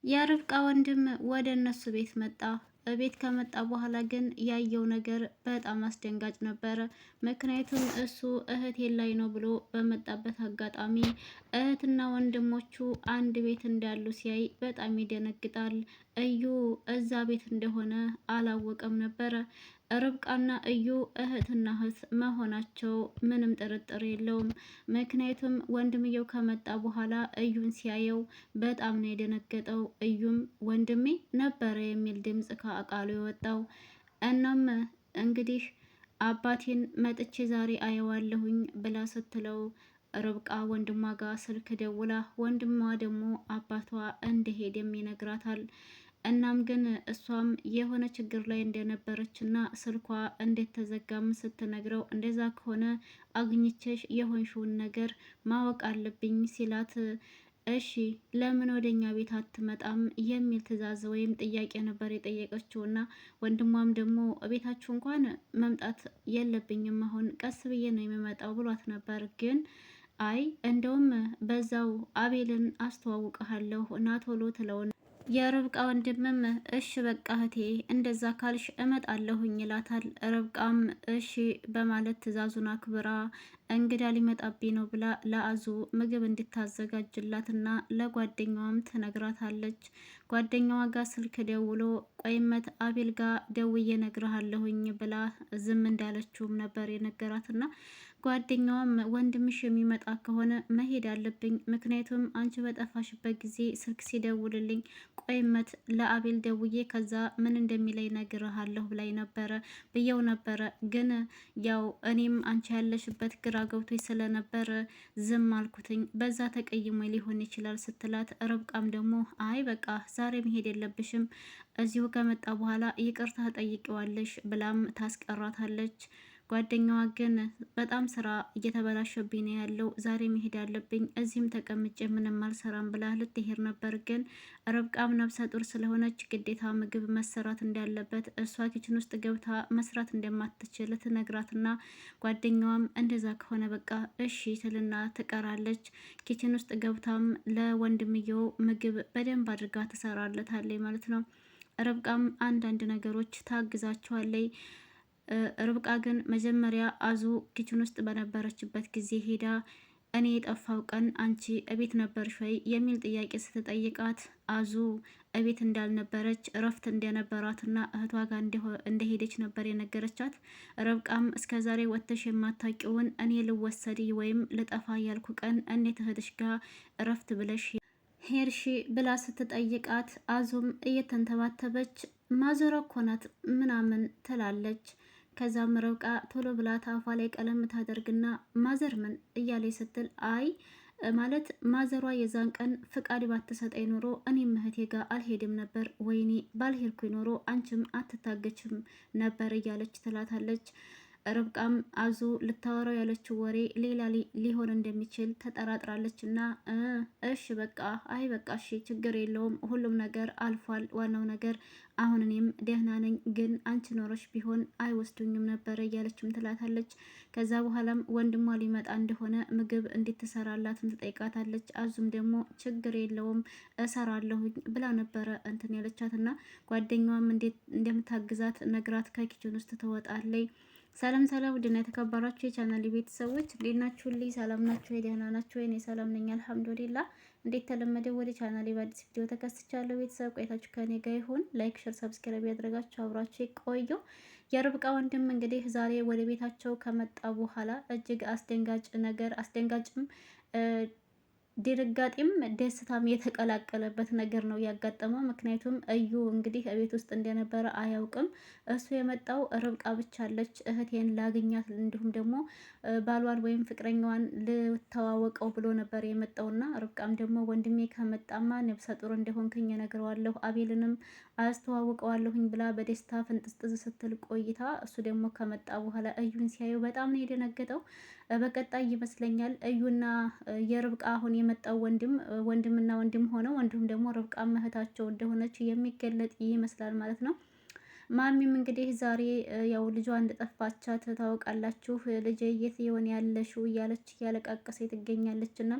የርብቃ ወንድም ወደ እነሱ ቤት መጣ። ቤት ከመጣ በኋላ ግን ያየው ነገር በጣም አስደንጋጭ ነበረ። ምክንያቱም እሱ እህቴን ላይ ነው ብሎ በመጣበት አጋጣሚ እህትና ወንድሞቹ አንድ ቤት እንዳሉ ሲያይ በጣም ይደነግጣል። እዩ እዛ ቤት እንደሆነ አላወቀም ነበረ። ርብቃና እዩ እህትና እህት መሆናቸው ምንም ጥርጥር የለውም። ምክንያቱም ወንድምየው ከመጣ በኋላ እዩን ሲያየው በጣም ነው የደነገጠው። እዩም ወንድሜ ነበረ የሚል ድምፅ ከቃሉ የወጣው። እናም እንግዲህ አባቴን መጥቼ ዛሬ አየዋለሁኝ ብላ ስትለው ርብቃ ወንድሟ ጋር ስልክ ደውላ ወንድሟ ደግሞ አባቷ እንደሄደም ይነግራታል። እናም ግን እሷም የሆነ ችግር ላይ እንደነበረች እና ስልኳ እንዴት ተዘጋም ስትነግረው እንደዛ ከሆነ አግኝቼሽ የሆንሽውን ነገር ማወቅ አለብኝ ሲላት እሺ ለምን ወደኛ ቤት አትመጣም የሚል ትዕዛዝ ወይም ጥያቄ ነበር የጠየቀችው። እና ወንድሟም ደግሞ ቤታችሁ እንኳን መምጣት የለብኝም አሁን ቀስ ብዬ ነው የምመጣው ብሏት ነበር። ግን አይ እንደውም በዛው አቤልን አስተዋውቀሃለሁ ና ቶሎ ትለውን የርብቃ ወንድምም እሺ በቃ እህቴ እንደዛ ካልሽ እመጣለሁኝ ይላታል። ርብቃም እሺ በማለት ትዕዛዙን አክብራ እንግዳ ሊመጣብኝ ነው ብላ ለአዙ ምግብ እንድታዘጋጅላትና ለጓደኛዋም ትነግራታለች። ጓደኛዋ ጋር ስልክ ደውሎ ቆይመት አቤል ጋር ደውዬ እነግርሃለሁኝ ብላ ዝም እንዳለችውም ነበር የነገራትና ጓደኛዋም ወንድምሽ የሚመጣ ከሆነ መሄድ አለብኝ፣ ምክንያቱም አንቺ በጠፋሽበት ጊዜ ስልክ ሲደውልልኝ ቆይመት ለአቤል ደውዬ ከዛ ምን እንደሚለኝ ነግርሃለሁ ብላኝ ነበረ ብየው ነበረ። ግን ያው እኔም አንቺ ያለሽበት ግራ ገብቶኝ ስለነበረ ዝም አልኩትኝ፣ በዛ ተቀይሞ ሊሆን ይችላል ስትላት፣ ርብቃም ደግሞ አይ በቃ ዛሬ መሄድ የለብሽም እዚሁ ከመጣ በኋላ ይቅርታ ጠይቀዋለሽ ብላም ታስቀራታለች። ጓደኛዋ ግን በጣም ስራ እየተበላሸብኝ ነው ያለው፣ ዛሬ መሄድ አለብኝ፣ እዚህም ተቀምጬ ምንም አልሰራም ብላ ልትሄድ ነበር። ግን ርብቃም ነፍሰ ጡር ስለሆነች ግዴታ ምግብ መሰራት እንዳለበት እሷ ኪችን ውስጥ ገብታ መስራት እንደማትችል ትነግራትና ጓደኛዋም እንደዛ ከሆነ በቃ እሺ ትልና ትቀራለች። ኪችን ውስጥ ገብታም ለወንድምየው ምግብ በደንብ አድርጋ ትሰራለታለች ማለት ነው። ርብቃም አንዳንድ ነገሮች ታግዛቸዋለች። ርብቃ ግን መጀመሪያ አዙ ኪችን ውስጥ በነበረችበት ጊዜ ሄዳ እኔ የጠፋው ቀን አንቺ እቤት ነበርሽ ወይ የሚል ጥያቄ ስትጠይቃት አዙ እቤት እንዳልነበረች እረፍት እንደነበራትና እህቷ ጋር እንደሄደች ነበር የነገረቻት። ርብቃም እስከዛሬ ወጥተሽ የማታውቂውን እኔ ልወሰድ ወይም ልጠፋ ያልኩ ቀን እንዴት እህትሽ ጋር እረፍት ብለሽ ሄርሺ ብላ ስትጠይቃት አዙም እየተንተባተበች ማዘሯ እኮ ናት ምናምን ትላለች። ከዛም ርብቃ ቶሎ ብላ ታፏ ላይ ቀለም ታደርግና ማዘር ምን እያለች ስትል አይ ማለት ማዘሯ የዛን ቀን ፍቃድ ባትሰጠኝ ኖሮ እኔም እህቴ ጋር አልሄድም ነበር፣ ወይኔ ባልሄድኩኝ ኖሮ አንቺም አትታገችም ነበር እያለች ትላታለች። ርብቃም አዙ ልታወራው ያለችው ወሬ ሌላ ሊሆን እንደሚችል ተጠራጥራለች። እና እሺ በቃ አይ በቃ እሺ ችግር የለውም ሁሉም ነገር አልፏል፣ ዋናው ነገር አሁን እኔም ደህና ነኝ፣ ግን አንቺ ኖሮች ቢሆን አይወስዱኝም ነበረ እያለችም ትላታለች። ከዛ በኋላም ወንድሟ ሊመጣ እንደሆነ ምግብ እንድትሰራላትም ትጠይቃታለች። አዙም ደግሞ ችግር የለውም እሰራለሁኝ ብላ ነበረ እንትን ያለቻትና ጓደኛዋም እንዴት እንደምታግዛት ነግራት ከኪችን ውስጥ ትወጣለች። ሰላም ሰላም፣ ውድና የተከበራችሁ የቻናል ቤተሰቦች እንዴት ናችሁልኝ? ሰላም ናችሁ? ደህና ናችሁ? እኔ ሰላም ነኝ አልሐምዱሊላህ። እንዴት ተለመደው ወደ ቻናሌ በአዲስ ቪዲዮ ተከስቻለሁ። ቤተሰብ ቆይታችሁ ከኔ ጋር ይሁን። ላይክ፣ ሼር፣ ሰብስክራይብ ያደረጋችሁ አብራችሁ ቆዩ። የርብቃ ወንድም እንግዲህ ዛሬ ወደ ቤታቸው ከመጣ በኋላ እጅግ አስደንጋጭ ነገር አስደንጋጭም ድንጋጤም ደስታም የተቀላቀለበት ነገር ነው ያጋጠመው። ምክንያቱም እዩ እንግዲህ እቤት ውስጥ እንደነበረ አያውቅም። እሱ የመጣው ርብቃ ብቻ አለች እህቴን ላግኛት እንዲሁም ደግሞ ባሏን ወይም ፍቅረኛዋን ልተዋወቀው ብሎ ነበር የመጣውና ርብቃም ደግሞ ወንድሜ ከመጣማ ነብሰ ጡር እንደሆንክኝ እነግረዋለሁ፣ አቤልንም አስተዋውቀዋለሁኝ ብላ በደስታ ፍንጥስጥስ ስትል ቆይታ እሱ ደግሞ ከመጣ በኋላ እዩን ሲያየው በጣም ነው የደነገጠው። በቀጣይ ይመስለኛል እዩና የርብቃ አሁን የመጣው ወንድምና ወንድም ሆነው እንዲሁም ደግሞ ርብቃ እህታቸው እንደሆነች የሚገለጥ ይመስላል ማለት ነው። ማሚም እንግዲህ ዛሬ ያው ልጇ እንደጠፋቻት ታውቃላችሁ። ልጄ የት የሆነ ያለሽው እያለች እያለቃቀሰ ትገኛለች። እና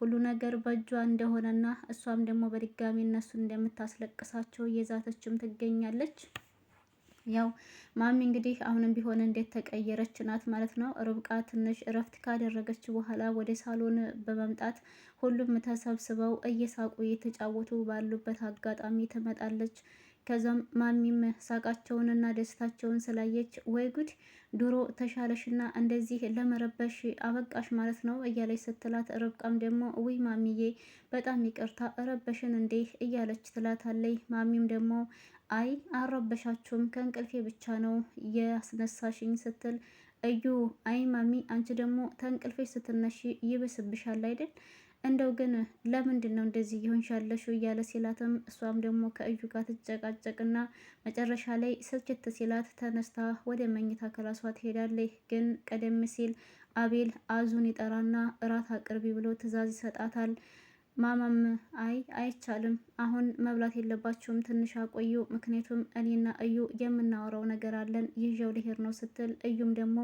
ሁሉ ነገር በእጇ እንደሆነና እሷም ደግሞ በድጋሚ እነሱን እንደምታስለቅሳቸው እየዛተችም ትገኛለች። ያው ማሚ እንግዲህ አሁንም ቢሆን እንዴት ተቀየረች ናት ማለት ነው። ርብቃ ትንሽ እረፍት ካደረገች በኋላ ወደ ሳሎን በመምጣት ሁሉም ተሰብስበው እየሳቁ እየተጫወቱ ባሉበት አጋጣሚ ትመጣለች። ከዛም ማሚም ሳቃቸውንና ደስታቸውን ስላየች ወይ ጉድ ድሮ ተሻለሽና እንደዚህ ለመረበሽ አበቃሽ ማለት ነው እያለች ስትላት፣ ርብቃም ደግሞ ውይ ማሚዬ በጣም ይቅርታ እረበሽን እንዴ እያለች ትላታለች። ማሚም ደግሞ አይ አልረበሻችሁም ከእንቅልፌ ብቻ ነው የአስነሳሽኝ ስትል፣ እዩ አይ ማሚ አንቺ ደግሞ ተንቅልፌ ስትነሺ ይብስብሻል አይደል? እንደው ግን ለምንድን ነው እንደዚህ እየሆንሽ ያለሽው እያለ ሲላትም፣ እሷም ደግሞ ከእዩ ጋር ትጨቃጨቅና መጨረሻ ላይ ስልችት ሲላት ተነስታ ወደ መኝታ ክላሷ ትሄዳለች። ግን ቀደም ሲል አቤል አዙን ይጠራና እራት አቅርቢ ብሎ ትዕዛዝ ይሰጣታል። ማማም አይ አይቻልም፣ አሁን መብላት የለባችሁም ትንሽ አቆዩ፣ ምክንያቱም እኔና እዩ የምናወራው ነገር አለን ይዤው ልሄድ ነው ስትል፣ እዩም ደግሞ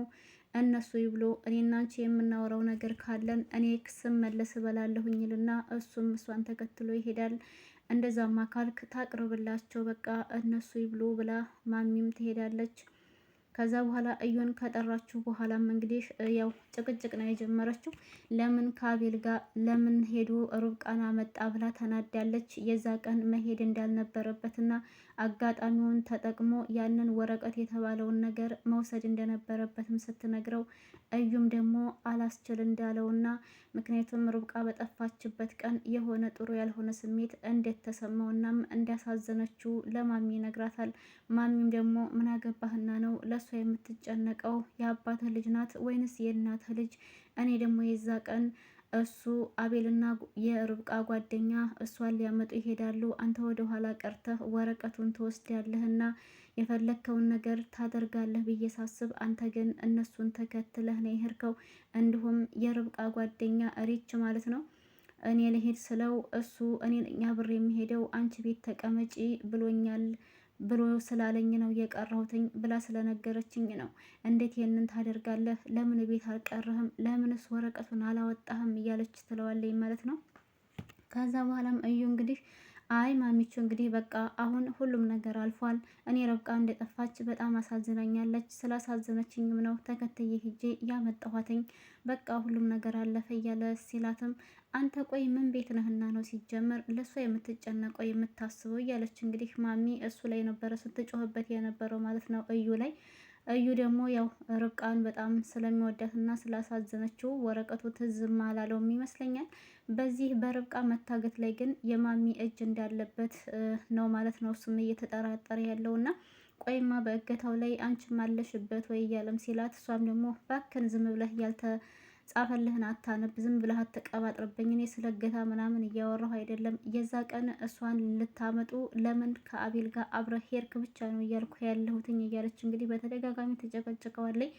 እነሱ ይብሎ እኔና አንቺ የምናወራው ነገር ካለን እኔ ስመለስ እበላለሁኝ ይልና እሱም እሷን ተከትሎ ይሄዳል። እንደዛማ ካልክ ታቅርብላቸው በቃ እነሱ ይብሉ ብላ ማሚም ትሄዳለች። ከዛ በኋላ እዩን ከጠራችሁ በኋላም እንግዲህ ያው ጭቅጭቅ ነው የጀመረችው። ለምን ከአቤል ጋር ለምን ሄዶ ርብቃን አመጣ ብላ ተናዳለች። የዛ ቀን መሄድ እንዳልነበረበትና አጋጣሚውን ተጠቅሞ ያንን ወረቀት የተባለውን ነገር መውሰድ እንደነበረበትም ስትነግረው፣ እዩም ደግሞ አላስችል እንዳለውና ምክንያቱም ርብቃ በጠፋችበት ቀን የሆነ ጥሩ ያልሆነ ስሜት እንደተሰማውናም እንዳሳዘነችው ለማሚ ይነግራታል። ማሚም ደግሞ ምን አገባህና ነው ለእሷ የምትጨነቀው? የአባትህ ልጅ ናት ወይንስ የእናትህ ልጅ? እኔ ደግሞ የዛ ቀን እሱ አቤልና የርብቃ ጓደኛ እሷን ሊያመጡ ይሄዳሉ። አንተ ወደ ኋላ ቀርተህ ወረቀቱን ትወስዳለህና የፈለግከውን ነገር ታደርጋለህ ብዬ ሳስብ፣ አንተ ግን እነሱን ተከትለህ ነው የሄድከው። እንዲሁም የርብቃ ጓደኛ ሪች ማለት ነው እኔ ልሄድ ስለው እሱ እኔ አብሬ የሚሄደው አንቺ ቤት ተቀመጪ ብሎኛል ብሎ ስላለኝ ነው የቀረሁትኝ ብላ ስለነገረችኝ ነው። እንዴት ይህንን ታደርጋለህ? ለምን ቤት አልቀረህም? ለምንስ ወረቀቱን አላወጣህም? እያለች ትለዋለኝ ማለት ነው። ከዛ በኋላም እዩ እንግዲህ አይ ማሚቹ እንግዲህ በቃ አሁን ሁሉም ነገር አልፏል። እኔ ርብቃ እንደጠፋች በጣም አሳዝናኛለች። ስላሳዘነችኝም ነው ተከትዬ ሂጄ ያመጣኋትኝ። በቃ ሁሉም ነገር አለፈ እያለ ሲላትም፣ አንተ ቆይ ምን ቤት ነህና ነው ሲጀመር ለእሷ የምትጨነቀው የምታስበው? እያለች እንግዲህ ማሚ እሱ ላይ ነበረ ስትጮህበት የነበረው ማለት ነው እዩ ላይ። እዩ ደግሞ ያው ርብቃን በጣም ስለሚወዳትና ስላሳዘነችው ወረቀቱ ትዝም አላለውም ይመስለኛል። በዚህ በርብቃ መታገት ላይ ግን የማሚ እጅ እንዳለበት ነው ማለት ነው እሱም እየተጠራጠረ ያለውና፣ ቆይማ በእገታው ላይ አንቺም አለሽበት ወይ እያለም ሲላት፣ እሷም ደግሞ ባክን ዝም ብለህ ጻፈልህን አታነብ፣ ዝም ብለህ አትቀባጥርብኝ፣ እኔ ስለ እገታ ምናምን እያወራሁ አይደለም። የዛ ቀን እሷን ልታመጡ ለምን ከአቤል ጋር አብረህ ሄድክ ብቻ ነው እያልኩ ያለሁትኝ እያለች እንግዲህ በተደጋጋሚ ትጨቀጭቀዋለች።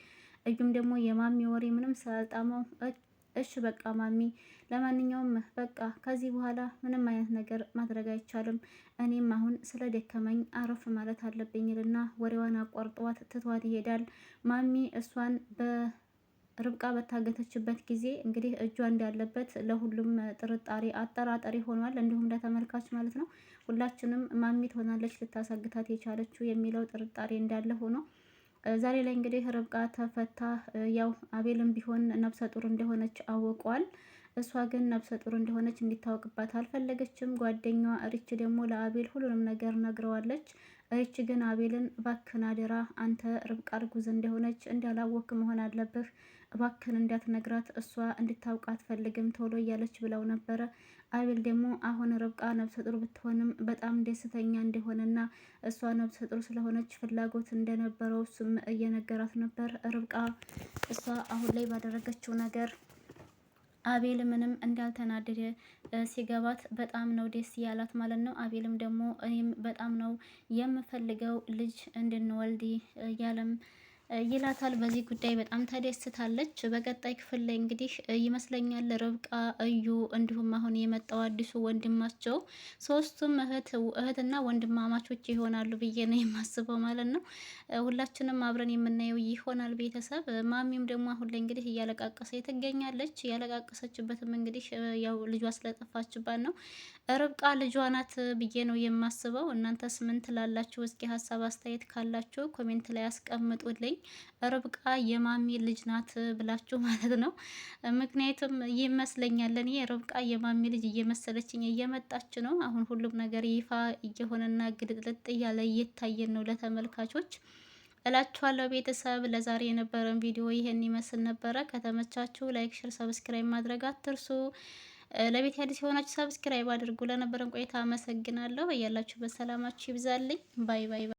እዩም ደግሞ የማሚ ወሬ ምንም ስላልጣመው እሺ በቃ ማሚ፣ ለማንኛውም በቃ ከዚህ በኋላ ምንም አይነት ነገር ማድረግ አይቻልም፣ እኔም አሁን ስለ ደከመኝ አረፍ ማለት አለብኝ ልና ወሬዋን አቋርጧት ትቷት ይሄዳል። ማሚ እሷን ርብቃ በታገተችበት ጊዜ እንግዲህ እጇ እንዳለበት ለሁሉም ጥርጣሬ አጠራጣሪ ሆኗል። እንዲሁም ለተመልካች ማለት ነው። ሁላችንም ማሚ ትሆናለች ልታሳግታት የቻለችው የሚለው ጥርጣሬ እንዳለ ሆኖ ዛሬ ላይ እንግዲህ ርብቃ ተፈታ። ያው አቤልም ቢሆን ነፍሰ ጡር እንደሆነች አወቋል። እሷ ግን ነፍሰ ጡር እንደሆነች እንዲታወቅባት አልፈለገችም። ጓደኛዋ ሪች ደግሞ ለአቤል ሁሉንም ነገር ነግረዋለች። ሪች ግን አቤልን እባክህን አደራ አንተ ርብቃ እርጉዝ እንደሆነች እንዳላወክ መሆን አለብህ፣ እባክህን እንዳትነግራት እሷ እንድታውቅ አትፈልግም ቶሎ እያለች ብለው ነበረ። አቤል ደግሞ አሁን ርብቃ ነፍሰ ጡር ብትሆንም በጣም ደስተኛ እንደሆነና እሷ ነፍሰ ጡር ስለሆነች ፍላጎት እንደነበረው እሱም እየነገራት ነበር። ርብቃ እሷ አሁን ላይ ባደረገችው ነገር አቤል ምንም እንዳልተናደደ ሲገባት በጣም ነው ደስ ያላት ማለት ነው። አቤልም ደግሞ እኔም በጣም ነው የምፈልገው ልጅ እንድንወልድ ያለም ይላታል። በዚህ ጉዳይ በጣም ተደስታለች። በቀጣይ ክፍል ላይ እንግዲህ ይመስለኛል ርብቃ፣ እዩ እንዲሁም አሁን የመጣው አዲሱ ወንድማቸው ሶስቱም እህትና ወንድማማቾች ይሆናሉ ብዬ ነው የማስበው ማለት ነው። ሁላችንም አብረን የምናየው ይሆናል ቤተሰብ። ማሚም ደግሞ አሁን ላይ እንግዲህ እያለቃቀሰ ትገኛለች። ያለቃቀሰችበትም እንግዲህ ያው ልጇ ስለጠፋችባት ነው። ርብቃ ልጇ ናት ብዬ ነው የማስበው። እናንተስ ምን ትላላችሁ? እስኪ ሀሳብ አስተያየት ካላችሁ ኮሜንት ላይ አስቀምጡልኝ። ርብቃ የማሚ ልጅ ናት ብላችሁ ማለት ነው። ምክንያቱም ይመስለኛል እኔ ርብቃ የማሚ ልጅ እየመሰለችኝ እየመጣች ነው። አሁን ሁሉም ነገር ይፋ እየሆነና ግልጥልጥ እያለ እየታየን ነው ለተመልካቾች እላችኋለሁ። ቤተሰብ ለዛሬ የነበረን ቪዲዮ ይሄን ይመስል ነበረ። ከተመቻችሁ ላይክ፣ ሼር፣ ሰብስክራይብ ማድረግ አትርሱ። ለቤት አዲስ የሆናችሁ ሰብስክራይብ አድርጉ። ለነበረን ቆይታ አመሰግናለሁ። እያላችሁበት ሰላማችሁ ይብዛልኝ። ባይ ባይ።